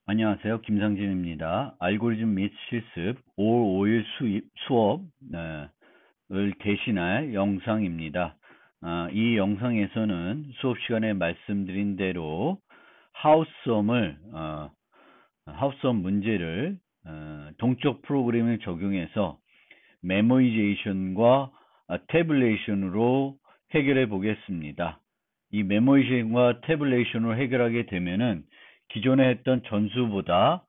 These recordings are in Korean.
안녕하세요. 김상진입니다. 알고리즘 및 실습 5월 5일 수업을 대신할 영상입니다. 이 영상에서는 수업 시간에 말씀드린 대로 하우스홈 문제를 동적 프로그램을 적용해서 메모이제이션과 태블레이션으로 해결해 보겠습니다. 이 메모이제이션과 태블레이션으로 해결하게 되면은 기존에 했던 전수보다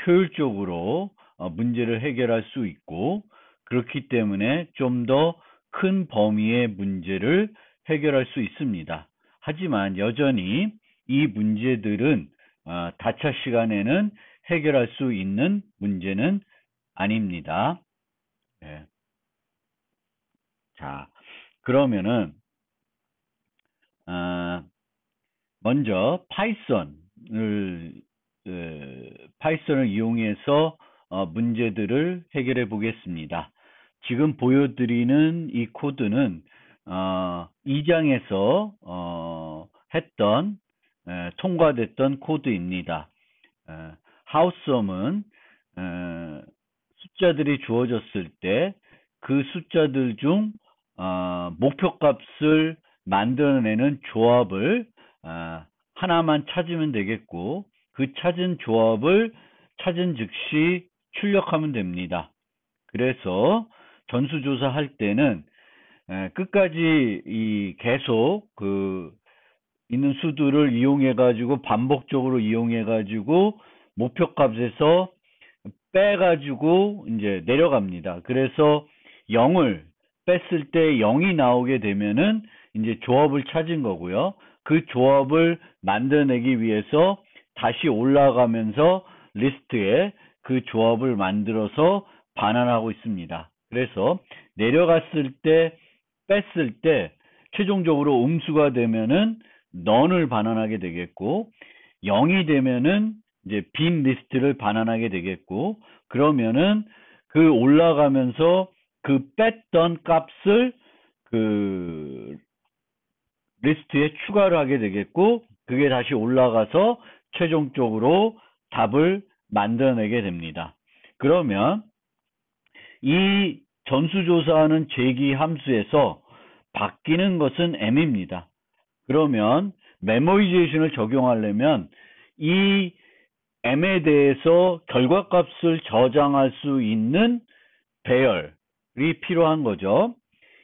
효율적으로 문제를 해결할 수 있고, 그렇기 때문에 좀 더 큰 범위의 문제를 해결할 수 있습니다. 하지만 여전히 이 문제들은 다차 시간에는 해결할 수 있는 문제는 아닙니다. 네. 자, 그러면은 먼저 파이썬을 이용해서 문제들을 해결해 보겠습니다. 지금 보여드리는 이 코드는 2장에서 통과됐던 코드입니다. 하우스홈은 숫자들이 주어졌을 때 그 숫자들 중 목표값을 만들어내는 조합을 하나만 찾으면 되겠고, 그 찾은 조합을 찾은 즉시 출력하면 됩니다. 그래서 전수조사 할 때는 끝까지 계속 있는 수들을 이용해 가지고 반복적으로 이용해 가지고 목표값에서 빼 가지고 이제 내려갑니다. 그래서 0을 뺐을 때 0이 나오게 되면은 이제 조합을 찾은 거고요. 그 조합을 만들어내기 위해서 다시 올라가면서 리스트에 그 조합을 만들어서 반환하고 있습니다. 그래서 내려갔을 때, 뺐을 때 최종적으로 음수가 되면은 none을 반환하게 되겠고, 0이 되면은 이제 빈 리스트를 반환하게 되겠고, 그러면은 그 올라가면서 그 뺐던 값을 그 리스트에 추가를 하게 되겠고, 그게 다시 올라가서 최종적으로 답을 만들어내게 됩니다. 그러면 이 전수조사하는 제기 함수에서 바뀌는 것은 m입니다. 그러면 메모이제이션을 적용하려면 이 m에 대해서 결과값을 저장할 수 있는 배열이 필요한 거죠.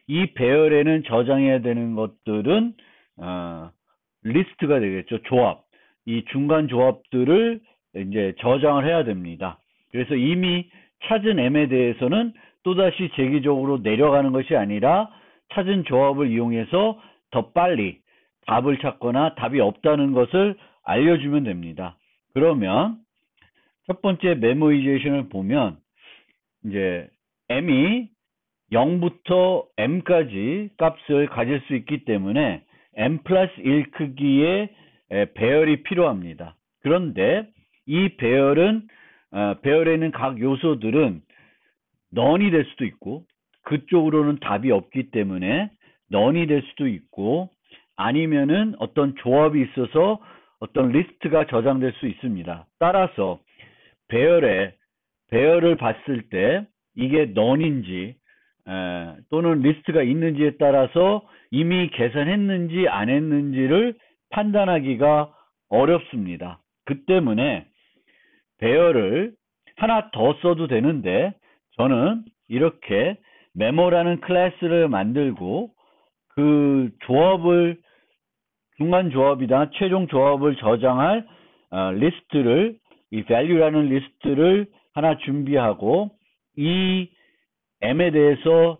이 배열에는 저장해야 되는 것들은 리스트가 되겠죠. 조합. 이 중간 조합들을 이제 저장을 해야 됩니다. 그래서 이미 찾은 m에 대해서는 또다시 재기적으로 내려가는 것이 아니라 찾은 조합을 이용해서 더 빨리 답을 찾거나 답이 없다는 것을 알려주면 됩니다. 그러면 첫 번째 메모이제이션을 보면 이제 m이 0부터 m까지 값을 가질 수 있기 때문에 m 플러스 1 크기의 배열이 필요합니다. 그런데 이 배열에 있는 각 요소들은 none이 될 수도 있고, 그쪽으로는 답이 없기 때문에 none이 될 수도 있고, 아니면은 어떤 조합이 있어서 어떤 리스트가 저장될 수 있습니다. 따라서 배열을 봤을 때 이게 none인지 또는 리스트가 있는지에 따라서 이미 계산했는지 안 했는지를 판단하기가 어렵습니다. 그 때문에 배열을 하나 더 써도 되는데, 저는 이렇게 메모라는 클래스를 만들고 그 조합을 중간 조합이나 최종 조합을 저장할 리스트를, 이 value라는 리스트를 하나 준비하고, 이 m에 대해서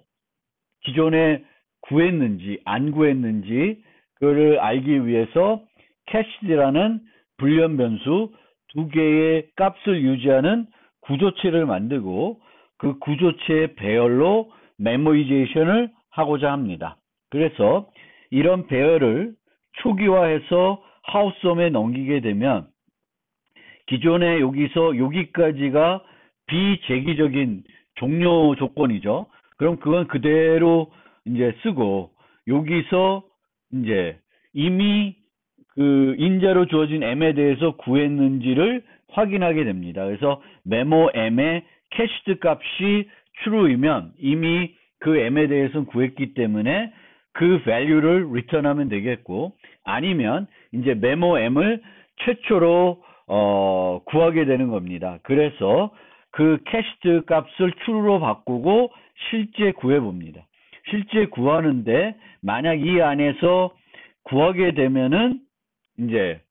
기존에 구했는지 안 구했는지 그를 알기 위해서 cached라는 불리한 변수 두 개의 값을 유지하는 구조체를 만들고, 그 구조체의 배열로 메모이제이션을 하고자 합니다. 그래서 이런 배열을 초기화해서 하우스홈에 넘기게 되면 기존에 여기까지가 비재기적인 종료 조건이죠. 그럼 그건 그대로 이제 쓰고, 여기서 이제 이미 그 인자로 주어진 m에 대해서 구했는지를 확인하게 됩니다. 그래서 메모 m의 캐시드 값이 true이면 이미 그 m에 대해서는 구했기 때문에 그 value를 return하면 되겠고, 아니면 이제 메모 m을 최초로 구하게 되는 겁니다. 그래서 그 캐시드 값을 true로 바꾸고 실제 구해봅니다. 실제 구하는데 만약 이 안에서 구하게 되면은 이제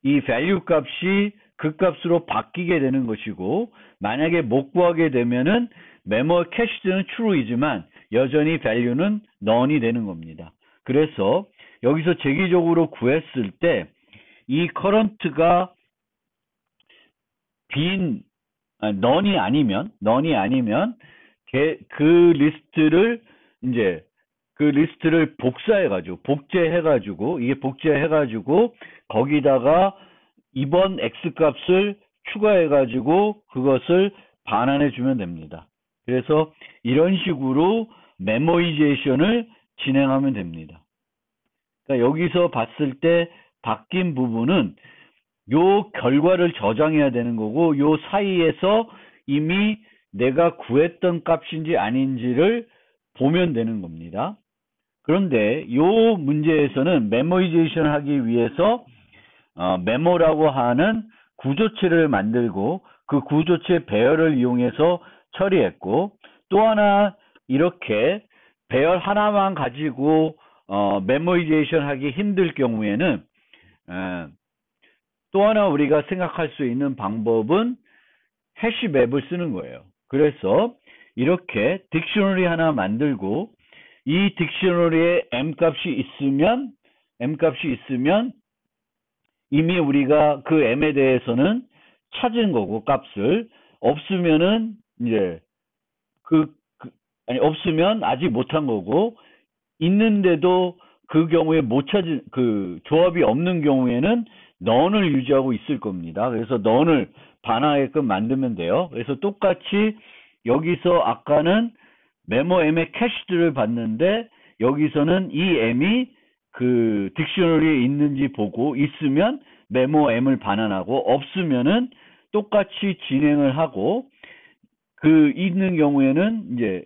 이 value 값이 그 값으로 바뀌게 되는 것이고, 만약에 못 구하게 되면은 메모 캐시드는 true이지만 여전히 value는 none이 되는 겁니다. 그래서 여기서 재기적으로 구했을 때 이 current가 none이 아니면 그 리스트를 복제해가지고 거기다가 이번 x 값을 추가해가지고 그것을 반환해 주면 됩니다. 그래서 이런 식으로 메모이제이션을 진행하면 됩니다. 그러니까 여기서 봤을 때 바뀐 부분은 요 결과를 저장해야 되는 거고, 요 사이에서 이미 내가 구했던 값인지 아닌지를 보면 되는 겁니다. 그런데 요 문제에서는 메모이제이션을 하기 위해서 메모라고 하는 구조체를 만들고 그 구조체 배열을 이용해서 처리했고, 또 하나 이렇게 배열 하나만 가지고 메모이제이션 하기 힘들 경우에는 또 하나 우리가 생각할 수 있는 방법은 해시맵을 쓰는 거예요. 그래서 이렇게 딕셔너리 하나 만들고 이 딕셔너리에 m값이 있으면 이미 우리가 그 m에 대해서는 찾은 거고, 값을 없으면은 이제 없으면 아직 못한 거고, 있는데도 그 경우에 못 찾은 조합이 없는 경우에는 none을 유지하고 있을 겁니다. 그래서 none을 반환하게끔 만들면 돼요. 그래서 똑같이 여기서 아까는 메모 m의 캐시드를 봤는데 여기서는 이 m이 그 딕셔너리에 있는지 보고 있으면 메모 m을 반환하고, 없으면은 똑같이 진행을 하고, 있는 경우에는 이제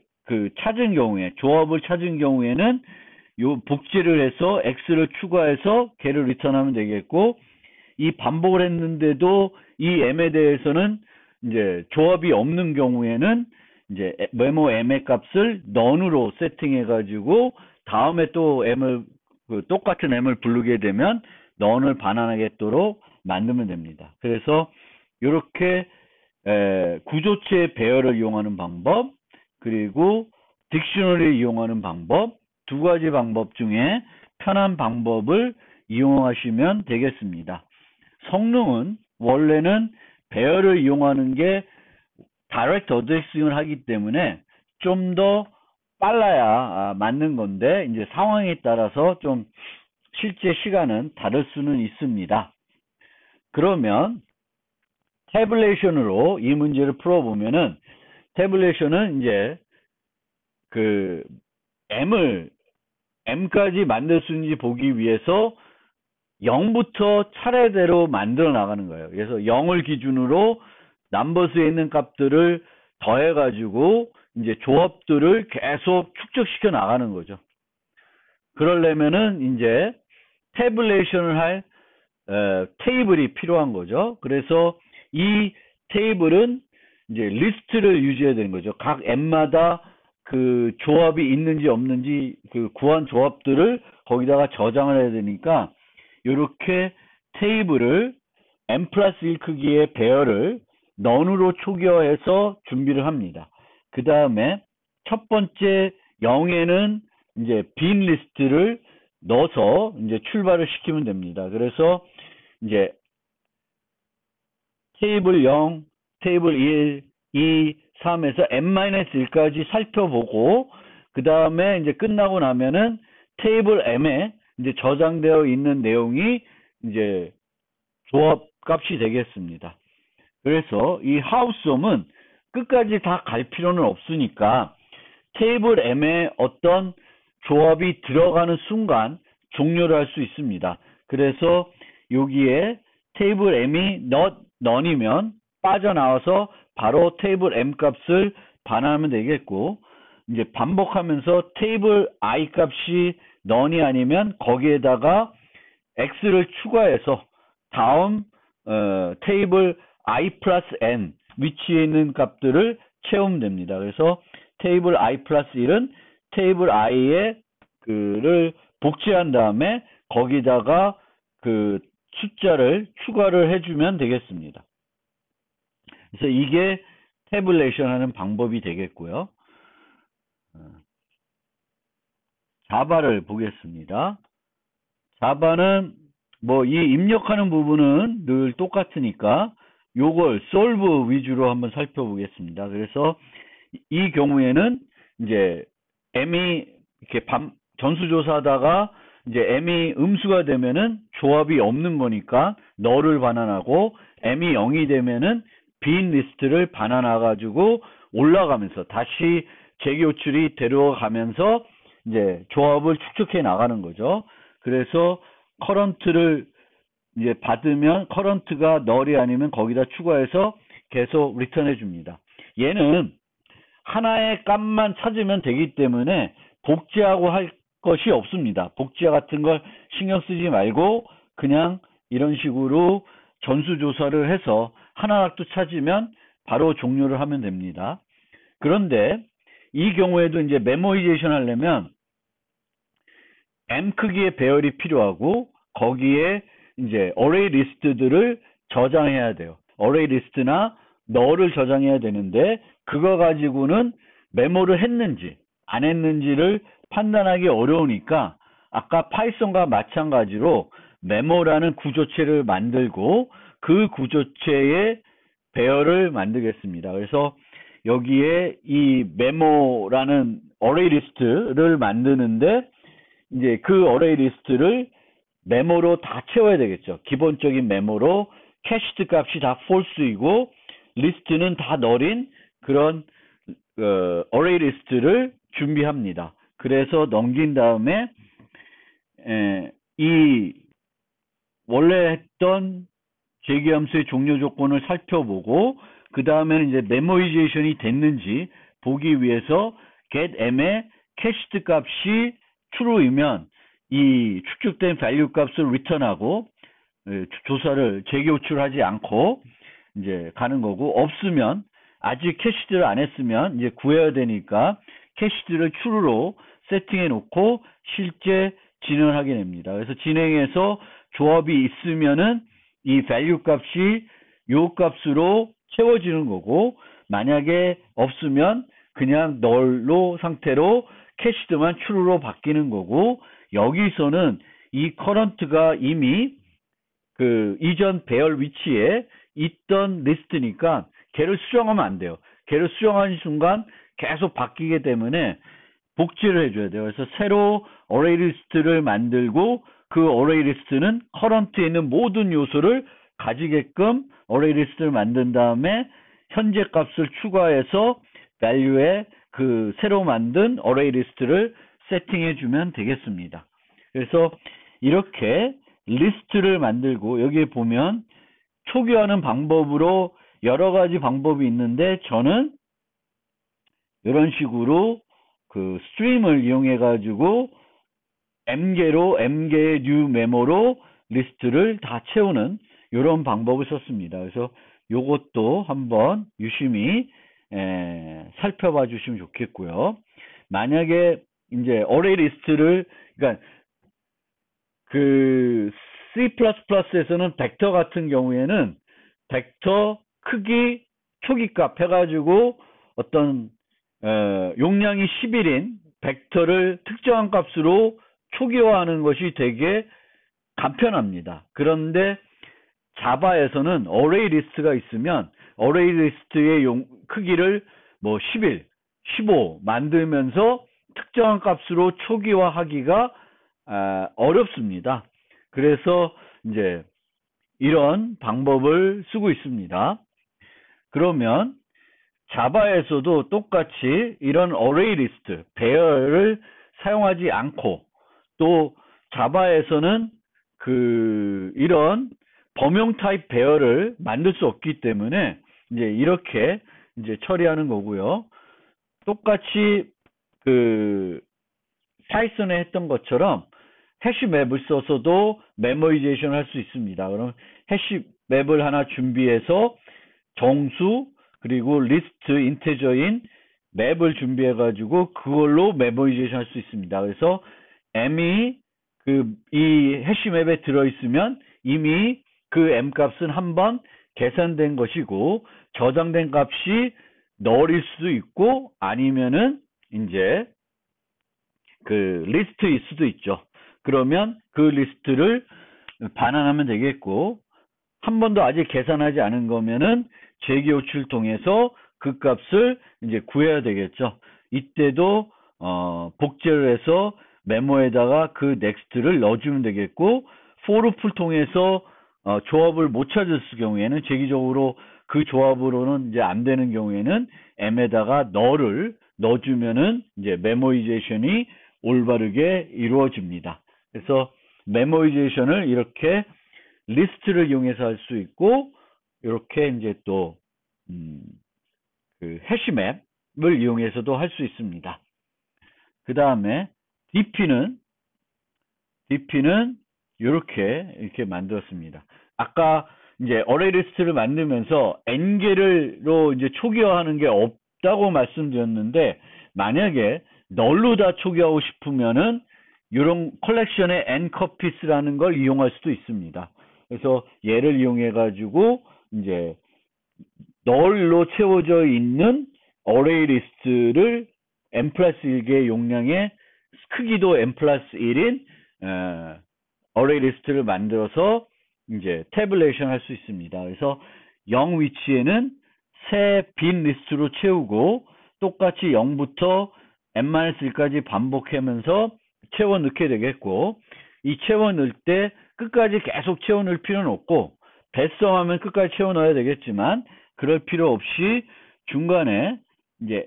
조합을 찾은 경우에는 요 복제를 해서 x를 추가해서 걔를 리턴하면 되겠고, 이 반복을 했는데도 이 m에 대해서는 이제 조합이 없는 경우에는 이제 메모 m의 값을 none으로 세팅해 가지고 다음에 또 똑같은 m을 부르게 되면 none을 반환하겠도록 만들면 됩니다. 그래서 이렇게 구조체 배열을 이용하는 방법, 그리고 딕셔너리를 이용하는 방법, 두 가지 방법 중에 편한 방법을 이용하시면 되겠습니다. 성능은 원래는 배열을 이용하는 게 다이렉트 어드레싱을 하기 때문에 좀 더 빨라야 맞는 건데, 이제 상황에 따라서 좀 실제 시간은 다를 수는 있습니다. 그러면 태블레이션으로 이 문제를 풀어보면은, 태블레이션은 이제 m까지 만들 수 있는지 보기 위해서 0부터 차례대로 만들어 나가는 거예요. 그래서 0을 기준으로 넘버스에 있는 값들을 더해가지고 이제 조합들을 계속 축적시켜 나가는 거죠. 그러려면은 이제 태블레이션을 할 테이블이 필요한 거죠. 그래서 이 테이블은 이제 리스트를 유지해야 되는 거죠. 각 m마다 그 조합이 있는지 없는지 구한 조합들을 거기다가 저장을 해야 되니까, 이렇게 테이블을 m+1 크기의 배열을 none으로 초기화해서 준비를 합니다. 그 다음에 첫 번째 0에는 이제 빈 리스트를 넣어서 이제 출발을 시키면 됩니다. 그래서 이제 테이블 0, 테이블 1, 2, 3에서 m-1까지 살펴보고, 그 다음에 이제 끝나고 나면은 테이블 m에 이제 저장되어 있는 내용이 이제 조합 값이 되겠습니다. 그래서 이 하우스홈은 끝까지 다 갈 필요는 없으니까 테이블 m에 어떤 조합이 들어가는 순간 종료를 할 수 있습니다. 그래서 여기에 테이블 m이 none이면 빠져나와서 바로 테이블 m 값을 반환하면 되겠고, 이제 반복하면서 테이블 i 값이 none이 아니면 거기에다가 x를 추가해서 다음 테이블 i 플러스 n 위치에 있는 값들을 채우면 됩니다. 그래서 테이블 i 플러스 1은 테이블 i에 그를 복제한 다음에 거기다가 그 숫자를 추가를 해주면 되겠습니다. 그래서 이게 태블레이션 하는 방법이 되겠고요. 자바를 보겠습니다. 자바는 뭐 이 입력하는 부분은 늘 똑같으니까 요걸 solve 위주로 한번 살펴보겠습니다. 그래서 이 경우에는 이제 m이 이렇게 전수조사하다가 이제 m이 음수가 되면은 조합이 없는 거니까 너를 반환하고 m이 0이 되면은 빈 리스트를 반환해가지고 올라가면서 다시 재교출이 데려가면서 이제 조합을 축적해 나가는 거죠. 그래서 커런트를 이제 받으면 커런트가 널이 아니면 거기다 추가해서 계속 리턴해 줍니다. 얘는 하나의 값만 찾으면 되기 때문에 복제하고 할 것이 없습니다. 복제 같은 걸 신경 쓰지 말고 그냥 이런 식으로 전수조사를 해서 하나도 찾으면 바로 종료를 하면 됩니다. 그런데 이 경우에도 이제 메모이제이션 하려면 M 크기의 배열이 필요하고 거기에 이제 어레이 리스트들을 저장해야 돼요. 어레이 리스트나 너를 저장해야 되는데 그거 가지고는 메모를 했는지 안 했는지를 판단하기 어려우니까 아까 파이썬과 마찬가지로 메모라는 구조체를 만들고 그 구조체의 배열을 만들겠습니다. 그래서 여기에 이 메모라는 어레이 리스트를 만드는데 이제 그 어레이 리스트를 메모로 다 채워야 되겠죠. 기본적인 메모로 캐시드 값이 다 false이고 리스트는 다 널인 그런 어레이 리스트를 준비합니다. 그래서 넘긴 다음에 이 원래 했던 재기함수의 종료 조건을 살펴보고 그 다음에는 이제 메모이제이션이 됐는지 보기 위해서 getm의 캐시드 값이 true이면 이 축적된 value 값을 return하고 조사를 재교출하지 않고 이제 가는 거고, 없으면 아직 캐시드를 안 했으면 이제 구해야 되니까 캐시드를 true로 세팅해 놓고 실제 진행을 하게 됩니다. 그래서 진행해서 조합이 있으면은 이 value 값이 요 값으로 채워지는 거고, 만약에 없으면 그냥 널로 상태로 캐시드만 true로 바뀌는 거고, 여기서는 이 커런트가 이미 그 이전 배열 위치에 있던 리스트니까 걔를 수정하면 안 돼요. 걔를 수정하는 순간 계속 바뀌기 때문에 복제를 해줘야 돼요. 그래서 새로 어레이 리스트를 만들고 그 어레이 리스트는 커런트에 있는 모든 요소를 가지게끔 어레이 리스트를 만든 다음에 현재 값을 추가해서 value에 그 새로 만든 어레이 리스트를 세팅해 주면 되겠습니다. 그래서 이렇게 리스트를 만들고, 여기에 보면 초기화하는 방법으로 여러 가지 방법이 있는데 저는 이런 식으로 그 스트림을 이용해 가지고 m개의 new 메모로 리스트를 다 채우는 이런 방법을 썼습니다. 그래서 요것도 한번 유심히 살펴봐 주시면 좋겠고요. 만약에 이제 어레이 리스트를, 그러니까 그 C++에서는 벡터 같은 경우에는 벡터 크기 초기값 해가지고 어떤 용량이 11인 벡터를 특정한 값으로 초기화하는 것이 되게 간편합니다. 그런데 자바에서는 어레이 리스트가 있으면 어레이 리스트의 크기를 뭐 11, 15 만들면서 특정한 값으로 초기화하기가 어렵습니다. 그래서 이제 이런 방법을 쓰고 있습니다. 그러면 자바에서도 똑같이 이런 어레이 리스트, 배열을 사용하지 않고, 또 자바에서는 이런 범용 타입 배열을 만들 수 없기 때문에 이제 이렇게 이제 처리하는 거고요. 똑같이 파이썬에 했던 것처럼 해시맵을 써서도 메모리제이션 할 수 있습니다. 그럼 해시맵을 하나 준비해서 정수 그리고 리스트 인테저인 맵을 준비해 가지고 그걸로 메모리제이션 할 수 있습니다. 그래서 m이 이 해시맵에 들어 있으면 이미 그 m 값은 한번 계산된 것이고 저장된 값이 null일 수도 있고 아니면은 이제 리스트일 수도 있죠. 그러면 그 리스트를 반환하면 되겠고 한 번도 아직 계산하지 않은 거면은 재기호출 통해서 그 값을 이제 구해야 되겠죠. 이때도 복제를 해서 메모에다가 그 넥스트를 넣어주면 되겠고 for루프를 통해서 조합을 못 찾을 경우에는 재기적으로 그 조합으로는 이제 안 되는 경우에는 m에다가 null을 넣어주면은 이제 메모리제이션이 올바르게 이루어집니다. 그래서 메모리제이션을 이렇게 리스트를 이용해서 할 수 있고 이렇게 이제 또 해시맵을 이용해서도 할 수 있습니다. 그 다음에 DP는 이렇게 만들었습니다. 아까 이제 어레이 리스트를 만들면서 n개로 이제 초기화하는 게 없다고 말씀드렸는데 만약에 널로 다 초기화하고 싶으면은 이런 컬렉션의 ncopies라는 걸 이용할 수도 있습니다. 그래서 얘를 이용해 가지고 이제 널로 채워져 있는 어레이 리스트를 n 플러스 1개의 용량의 크기도 n 플러스 1인 어레이 리스트를 만들어서 이제 태블레이션 할 수 있습니다. 그래서 0 위치에는 새 빈 리스트로 채우고 똑같이 0부터 n-1까지 반복하면서 채워 넣게 되겠고 이 채워 넣을 때 끝까지 계속 채워 넣을 필요는 없고 배성하면 끝까지 채워 넣어야 되겠지만 그럴 필요 없이 중간에 이제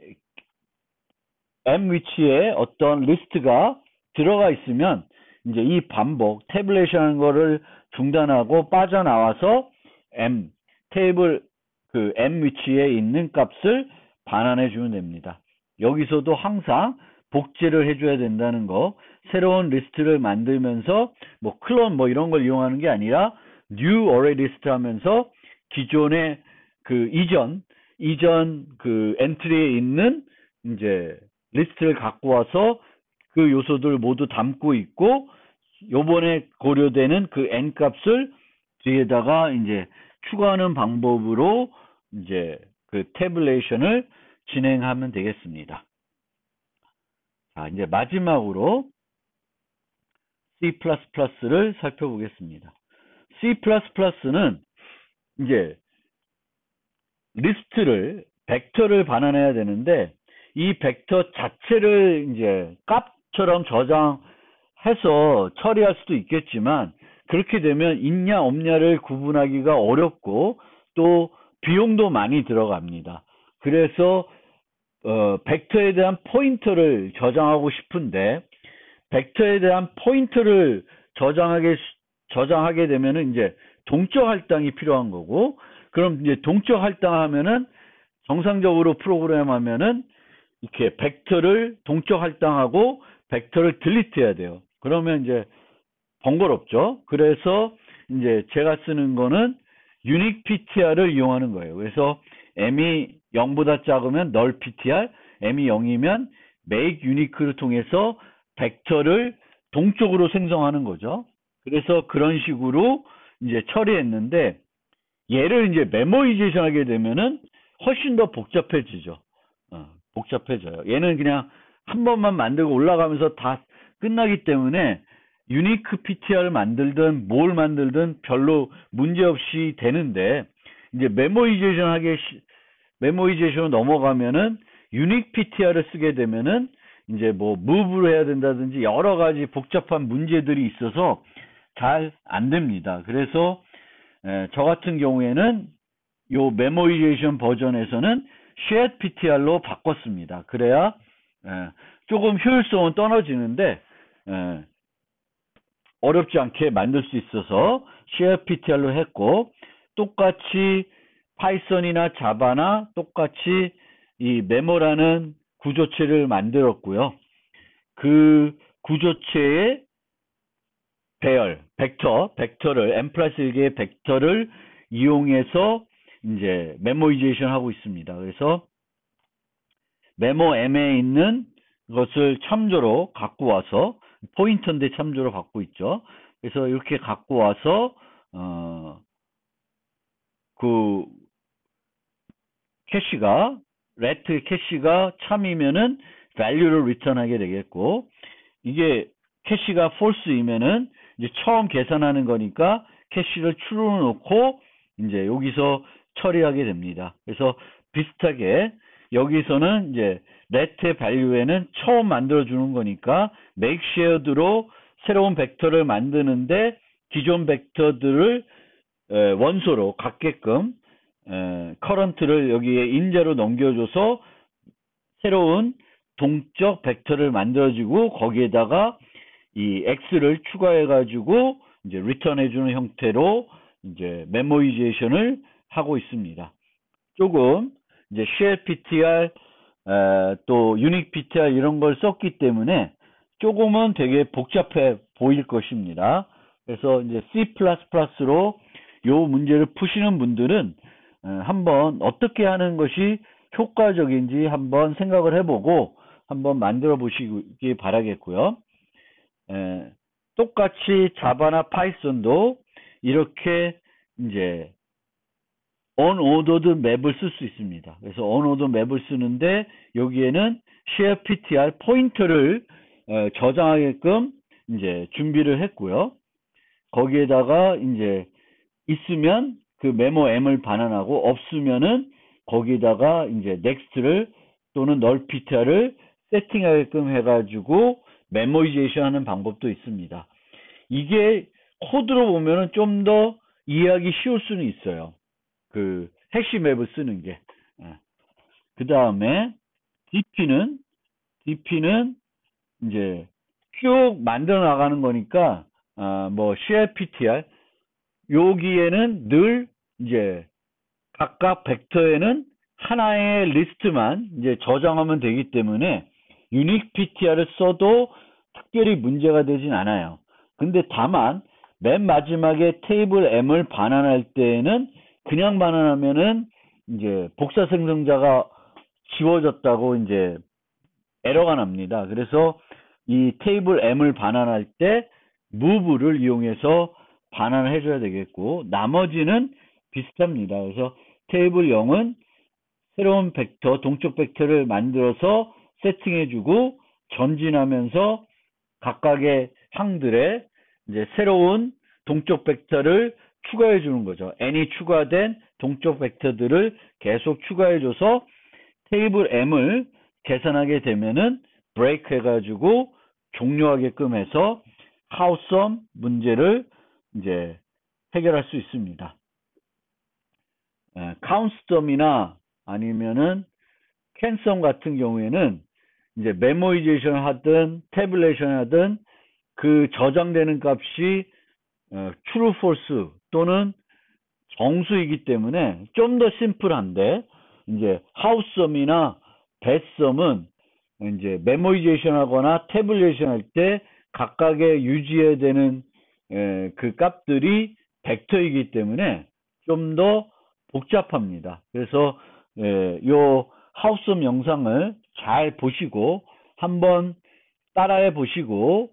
m 위치에 어떤 리스트가 들어가 있으면 이제 이 반복 태블레이션 하는 거를 중단하고 빠져나와서 테이블 m 위치에 있는 값을 반환해 주면 됩니다. 여기서도 항상 복제를 해줘야 된다는 거, 새로운 리스트를 만들면서 뭐 클론 뭐 이런 걸 이용하는 게 아니라 new array list 하면서 기존의 이전 엔트리에 있는 이제 리스트를 갖고 와서 그 요소들 모두 담고 있고 요번에 고려되는 그 n 값을 뒤에다가 이제 추가하는 방법으로 이제 태블레이션을 진행하면 되겠습니다. 자, 이제 마지막으로 C++를 살펴보겠습니다. C++는 이제 리스트를 벡터를 반환해야 되는데 이 벡터 자체를 이제 값처럼 저장해서 처리할 수도 있겠지만 그렇게 되면 있냐 없냐를 구분하기가 어렵고 또 비용도 많이 들어갑니다. 그래서 벡터에 대한 포인터를 저장하고 싶은데 벡터에 대한 포인터를 저장하게 되면은 이제 동적 할당이 필요한 거고 그럼 이제 동적 할당하면은 정상적으로 프로그램하면은 이렇게 벡터를 동적 할당하고 벡터를 딜리트 해야 돼요. 그러면 이제 번거롭죠. 그래서 이제 제가 쓰는 거는 unique ptr을 이용하는 거예요. 그래서 m이 0보다 작으면 null ptr, m이 0이면 make unique를 통해서 벡터를 동적으로 생성하는 거죠. 그래서 그런 식으로 이제 처리했는데 얘를 이제 메모리제이션 하게 되면은 훨씬 더 복잡해지죠. 복잡해져요. 얘는 그냥 한 번만 만들고 올라가면서 다 끝나기 때문에 유니크 PTR을 만들든 뭘 만들든 별로 문제없이 되는데 이제 메모리제이션으로 넘어가면은 유니크 PTR을 쓰게 되면은 이제 뭐 무브를 해야 된다든지 여러 가지 복잡한 문제들이 있어서 잘 안 됩니다. 그래서 저 같은 경우에는 요 메모리제이션 버전에서는 shared PTR로 바꿨습니다. 그래야 조금 효율성은 떨어지는데 어렵지 않게 만들 수 있어서 CLPTR로 했고, 똑같이 파이썬이나 자바나 똑같이 이 메모라는 구조체를 만들었고요. 그 구조체의 벡터를 M+1개의 벡터를 이용해서 이제 메모이제이션 하고 있습니다. 그래서 메모 M에 있는 것을 참조로 갖고 와서 포인터인데 참조로 갖고 있죠. 그래서 이렇게 갖고 와서 그 캐시가 레트 캐시가 참이면은 value를 return하게 되겠고, 이게 캐시가 false이면은 이제 처음 계산하는 거니까 캐시를 true로 놓고 이제 여기서 처리하게 됩니다. 그래서 비슷하게 여기서는 이제 let의 value에는 처음 만들어 주는 거니까 make shared로 새로운 벡터를 만드는데 기존 벡터들을 원소로 갖게끔 current를 여기에 인자로 넘겨줘서 새로운 동적 벡터를 만들어주고 거기에다가 이 x를 추가해가지고 이제 return해주는 형태로 이제 메모이제이션을 하고 있습니다. 조금 이제 CLPTR 또 UniquePTR 이런 걸 썼기 때문에 조금은 되게 복잡해 보일 것입니다. 그래서 이제 C++로 요 문제를 푸시는 분들은 한번 어떻게 하는 것이 효과적인지 한번 생각을 해보고 한번 만들어 보시기 바라겠고요. 똑같이 자바나 파이썬도 이렇게 이제 unordered 맵을 쓸 수 있습니다. 그래서 unordered 맵을 쓰는데 여기에는 CLPTR 포인터를 저장하게끔 이제 준비를 했고요. 거기에다가 이제 있으면 그 메모 M을 반환하고 없으면은 거기다가 이제 next를 또는 nullPTR을 세팅하게끔 해가지고 메모이제이션 하는 방법도 있습니다. 이게 코드로 보면은 좀 더 이해하기 쉬울 수는 있어요. 그 해시 맵을 쓰는 게. 그 다음에 DP는 이제 쭉 만들어 나가는 거니까 뭐 CLPTR 여기에는 늘 이제 각각 벡터에는 하나의 리스트만 이제 저장하면 되기 때문에 UniquePTR을 써도 특별히 문제가 되진 않아요. 근데 다만 맨 마지막에 테이블 M을 반환할 때에는 그냥 반환하면은 이제 복사 생성자가 지워졌다고 이제 에러가 납니다. 그래서 이 테이블 M을 반환할 때 move를 이용해서 반환을 해줘야 되겠고, 나머지는 비슷합니다. 그래서 테이블 0은 새로운 벡터, 동적 벡터를 만들어서 세팅해주고 전진하면서 각각의 항들에 이제 새로운 동적 벡터를 추가해 주는 거죠. n이 추가된 동적 벡터들을 계속 추가해줘서 테이블 M을 계산하게 되면은 브레이크 해가지고 종료하게끔 해서 하우썸 문제를 이제 해결할 수 있습니다. 카운트썸이나 아니면은 캔썸 같은 경우에는 이제 메모이제이션 하든 태블레이션 하든 그 저장되는 값이 true, false 또는 정수이기 때문에 좀 더 심플한데, 이제 하우썸이나 배썸은 이제 메모이제이션 하거나 태블레이션 할 때 각각의 유지해야 되는 그 값들이 벡터이기 때문에 좀 더 복잡합니다. 그래서 요 하우썸 영상을 잘 보시고 한번 따라해 보시고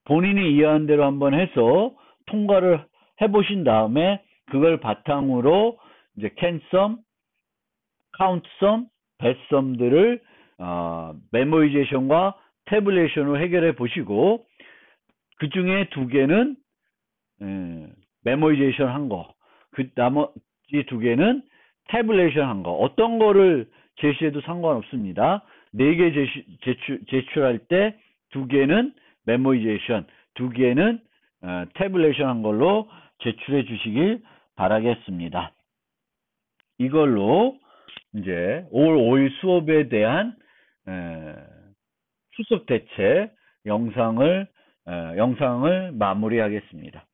본인이 이해한 대로 한번 해서 통과를 해 보신 다음에 그걸 바탕으로 이제 캔썸, 카운트썸, 배썸들을 메모이제이션과 태블레이션으로 해결해 보시고, 그 중에 두 개는 메모이제이션 한 거, 그 나머지 두 개는 태블레이션 한 거, 어떤 거를 제시해도 상관없습니다. 4개 제출할 때 2개는 메모이제이션, 2개는 태블레이션 한 걸로 제출해 주시길 바라겠습니다. 이걸로 이제 올 5일 수업에 대한 추석 대체 영상을 영상을 마무리하겠습니다.